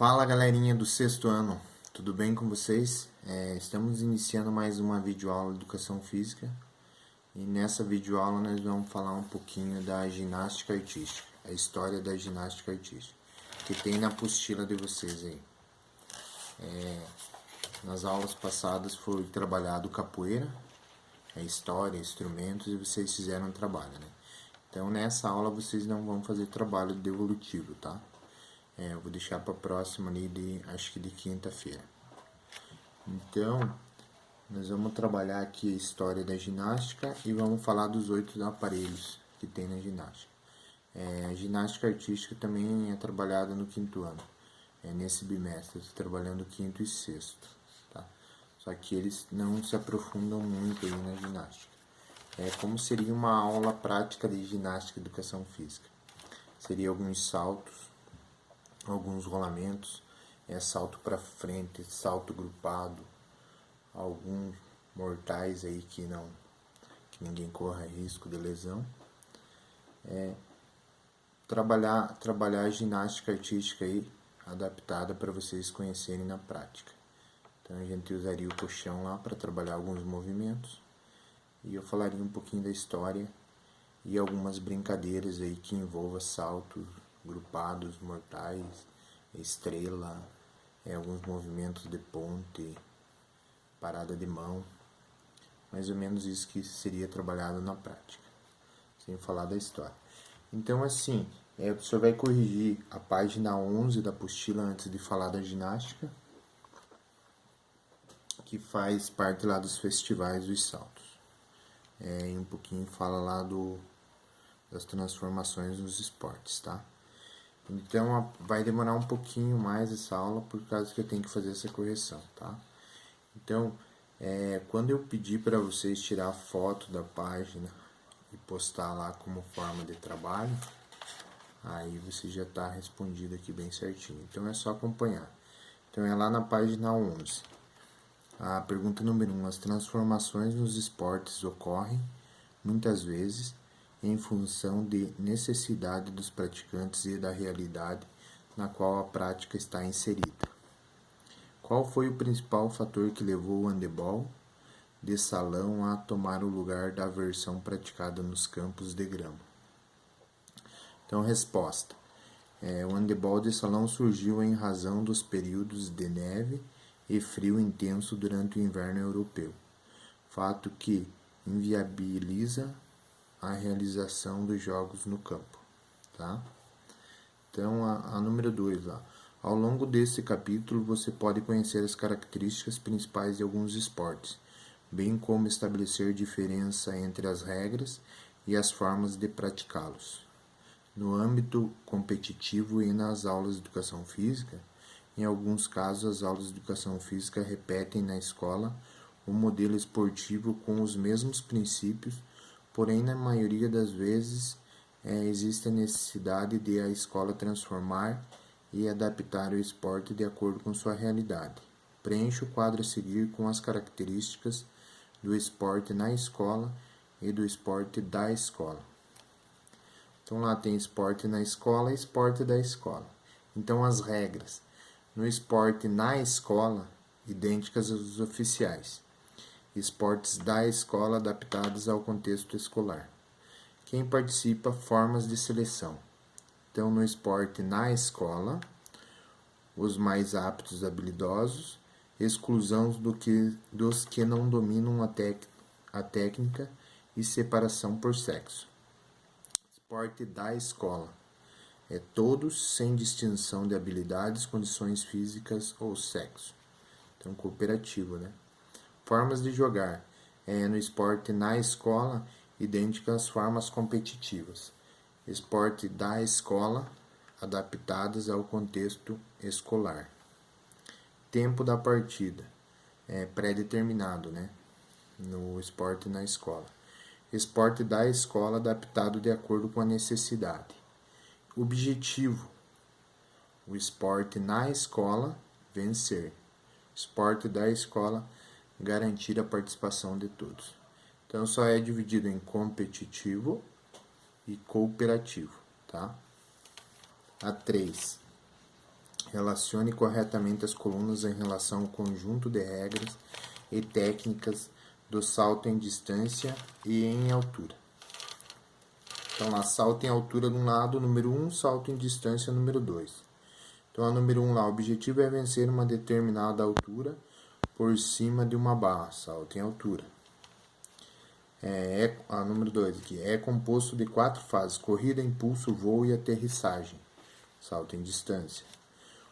Fala galerinha do sexto ano, tudo bem com vocês? Estamos iniciando mais uma videoaula de Educação Física e nessa videoaula nós vamos falar um pouquinho da ginástica artística, a história da ginástica artística, que tem na apostila de vocês aí. Nas aulas passadas foi trabalhado capoeira, a história, instrumentos e vocês fizeram um trabalho, né? Então nessa aula vocês não vão fazer trabalho devolutivo, tá? Eu vou deixar para próxima ali acho que de quinta-feira. Então, nós vamos trabalhar aqui a história da ginástica e vamos falar dos 8 aparelhos que tem na ginástica. A ginástica artística também é trabalhada no quinto ano. Nesse bimestre, eu estou trabalhando quinto e sexto, tá? Só que eles não se aprofundam muito aí na ginástica. Como seria uma aula prática de ginástica e educação física. Seria alguns saltos, alguns rolamentos, salto para frente, salto grupado, alguns mortais aí que ninguém corra risco de lesão. Trabalhar a ginástica artística aí adaptada para vocês conhecerem na prática. Então a gente usaria o colchão lá para trabalhar alguns movimentos e eu falaria um pouquinho da história e algumas brincadeiras aí que envolvam saltos grupados, mortais, estrela, alguns movimentos de ponte, parada de mão, mais ou menos isso que seria trabalhado na prática, sem falar da história. Então assim, o professor vai corrigir a página 11 da apostila antes de falar da ginástica, que faz parte lá dos festivais dos saltos. E um pouquinho fala lá das transformações nos esportes, tá? Então vai demorar um pouquinho mais essa aula por causa que eu tenho que fazer essa correção, tá? Então, quando eu pedir para vocês tirar foto da página e postar lá como forma de trabalho, aí você já está respondido aqui bem certinho. Então é só acompanhar. Então é lá na página 11. A pergunta número 1. As transformações nos esportes ocorrem, muitas vezes, em função de necessidade dos praticantes e da realidade na qual a prática está inserida. Qual foi o principal fator que levou o handebol de salão a tomar o lugar da versão praticada nos campos de grama? Então, resposta. O handebol de salão surgiu em razão dos períodos de neve e frio intenso durante o inverno europeu, fato que inviabiliza a realização dos jogos no campo, tá? Então, a número 2 lá. Ao longo desse capítulo, você pode conhecer as características principais de alguns esportes, bem como estabelecer diferença entre as regras e as formas de praticá-los. No âmbito competitivo e nas aulas de educação física, em alguns casos, as aulas de educação física repetem na escola o modelo esportivo com os mesmos princípios. Porém, na maioria das vezes, existe a necessidade de a escola transformar e adaptar o esporte de acordo com sua realidade. Preencha o quadro a seguir com as características do esporte na escola e do esporte da escola. Então, lá tem esporte na escola e esporte da escola. Então, as regras no esporte na escola, idênticas às oficiais. Esportes da escola adaptados ao contexto escolar. Quem participa, formas de seleção. Então, no esporte na escola, os mais aptos habilidosos, exclusão dos que não dominam a técnica e separação por sexo. Esporte da escola. Todos sem distinção de habilidades, condições físicas ou sexo. Então, cooperativo, né? Formas de jogar. No esporte na escola, idênticas às formas competitivas. Esporte da escola, adaptadas ao contexto escolar. Tempo da partida. Pré-determinado, né? No esporte na escola. Esporte da escola, adaptado de acordo com a necessidade. Objetivo. O esporte na escola, vencer. Esporte da escola, garantir a participação de todos. Então, só é dividido em competitivo e cooperativo, tá? A 3. Relacione corretamente as colunas em relação ao conjunto de regras e técnicas do salto em distância e em altura. Então, lá, salto em altura de um lado, número 1, salto em distância, número 2. Então, a número 1 lá, o objetivo é vencer uma determinada altura por cima de uma barra, salto em altura. A número 2 aqui, é composto de 4 fases, corrida, impulso, voo e aterrissagem, salto em distância.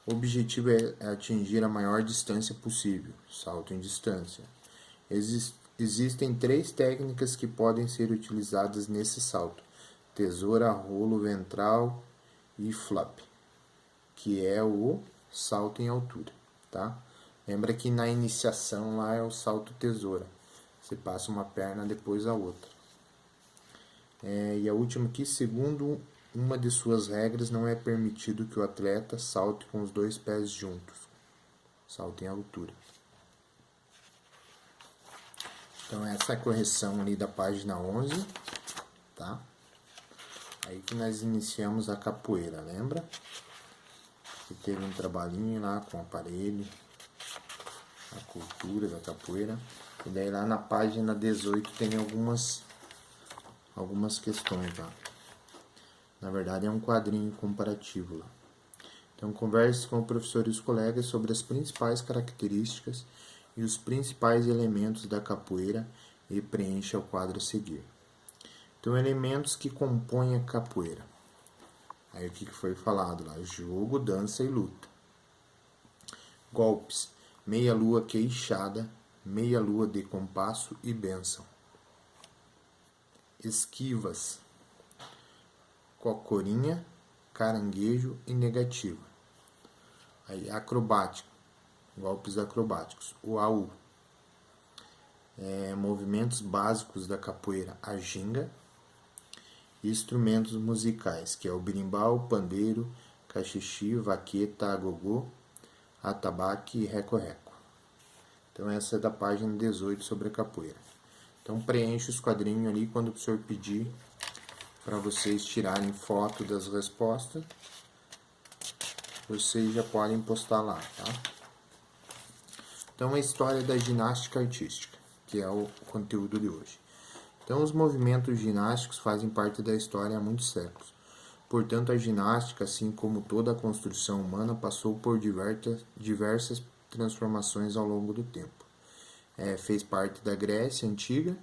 O objetivo é atingir a maior distância possível, salto em distância. Existem 3 técnicas que podem ser utilizadas nesse salto: tesoura, rolo ventral e flap, que é o salto em altura, tá? Lembra que na iniciação lá é o salto tesoura. Você passa uma perna depois a outra. E a última aqui, segundo uma de suas regras, não é permitido que o atleta salte com os 2 pés juntos. Salto em altura. Então essa é a correção ali da página 11, tá? Aí que nós iniciamos a capoeira, lembra? Que teve um trabalhinho lá com o aparelho, a cultura da capoeira. E daí lá na página 18 tem algumas questões lá. Na verdade é um quadrinho comparativo lá. Então converse com o professor e os colegas sobre as principais características e os principais elementos da capoeira e preencha o quadro a seguir. Então, elementos que compõem a capoeira. Aí o que foi falado lá? Jogo, dança e luta. Golpes: meia-lua queixada, meia-lua de compasso e bênção. Esquivas: cocorinha, caranguejo e negativa. Aí, acrobático: golpes acrobáticos. O AU. Movimentos básicos da capoeira: a ginga. Instrumentos musicais, que é o berimbau, pandeiro, cachixi, vaqueta, agogô, atabaque e reco-reco. Então essa é da página 18 sobre a capoeira. Então preenche os quadrinhos ali quando o professor pedir para vocês tirarem foto das respostas. Vocês já podem postar lá, tá? Então a história da ginástica artística, que é o conteúdo de hoje. Então, os movimentos ginásticos fazem parte da história há muitos séculos. Portanto, a ginástica, assim como toda a construção humana, passou por diversas transformações ao longo do tempo. Fez parte da Grécia Antiga,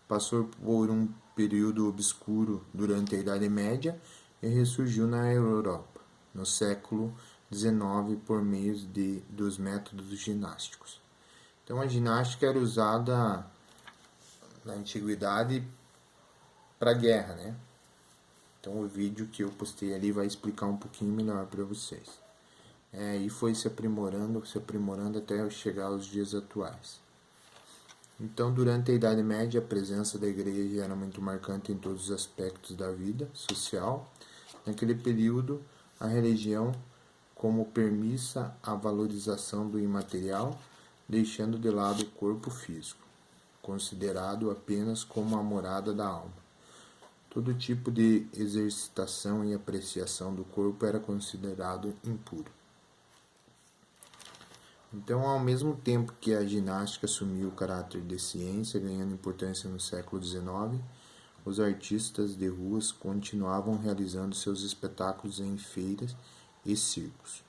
passou por um período obscuro durante a Idade Média e ressurgiu na Europa, no século XIX, por meio dos métodos ginásticos. Então, a ginástica era usada na antiguidade para guerra, né? Então o vídeo que eu postei ali vai explicar um pouquinho melhor para vocês. E foi se aprimorando até chegar aos dias atuais. Então, durante a Idade Média, a presença da igreja era muito marcante em todos os aspectos da vida social. Naquele período, a religião como permissa a valorização do imaterial, deixando de lado o corpo físico, considerado apenas como a morada da alma. Todo tipo de exercitação e apreciação do corpo era considerado impuro. Então, ao mesmo tempo que a ginástica assumiu o caráter de ciência, ganhando importância no século XIX, os artistas de ruas continuavam realizando seus espetáculos em feiras e circos.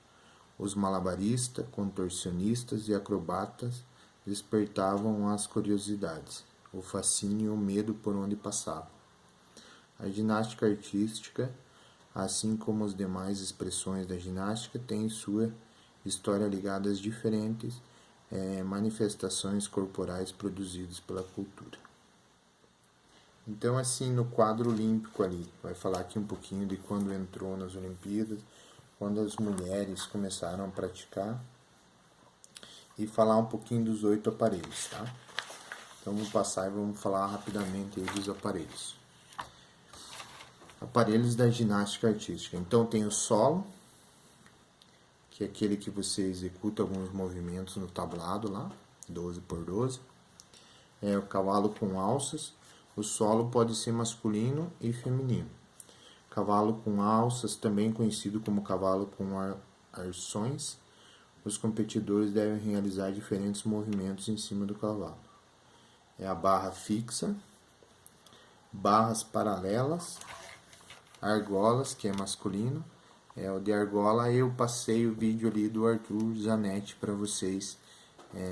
Os malabaristas, contorcionistas e acrobatas despertavam as curiosidades, o fascínio e o medo por onde passavam. A ginástica artística, assim como as demais expressões da ginástica, tem sua história ligada às diferentes manifestações corporais produzidas pela cultura. Então, assim, no quadro olímpico ali, vai falar aqui um pouquinho de quando entrou nas Olimpíadas, quando as mulheres começaram a praticar, e falar um pouquinho dos 8 aparelhos, tá? Então, vamos passar e vamos falar rapidamente aí dos aparelhos. Aparelhos da ginástica artística. Então, tem o solo, que é aquele que você executa alguns movimentos no tablado lá, 12x12. O cavalo com alças. O solo pode ser masculino e feminino. Cavalo com alças, também conhecido como cavalo com arções, os competidores devem realizar diferentes movimentos em cima do cavalo. É a barra fixa, barras paralelas, argolas, que é masculino. O de argola eu passei o vídeo ali do Arthur Zanetti para vocês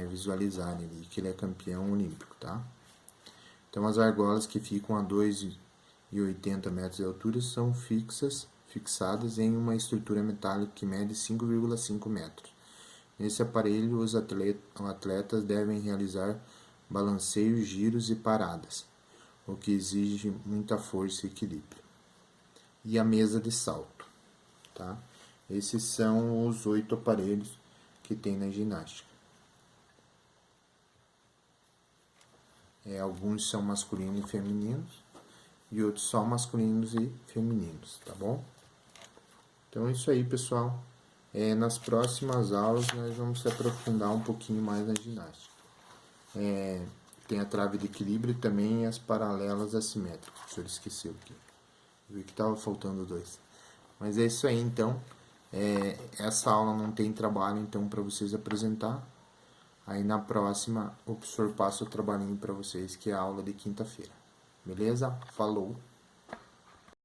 visualizarem ali, que ele é campeão olímpico, tá? Então as argolas que ficam a 2,80 metros de altura são fixadas em uma estrutura metálica que mede 5,5 metros. Nesse aparelho, os atletas devem realizar balanceios, giros e paradas, o que exige muita força e equilíbrio. E a mesa de salto, tá? Esses são os 8 aparelhos que tem na ginástica. Alguns são masculinos e femininos, e outros só masculinos e femininos, tá bom? Então é isso aí, pessoal. Nas próximas aulas nós vamos se aprofundar um pouquinho mais na ginástica. Tem a trave de equilíbrio e também as paralelas assimétricas. O senhor esqueceu aqui. Eu vi que estava faltando 2. Mas é isso aí, então. Essa aula não tem trabalho, então, para vocês apresentar. Aí na próxima o professor passa o trabalhinho para vocês, que é a aula de quinta-feira. Beleza? Falou!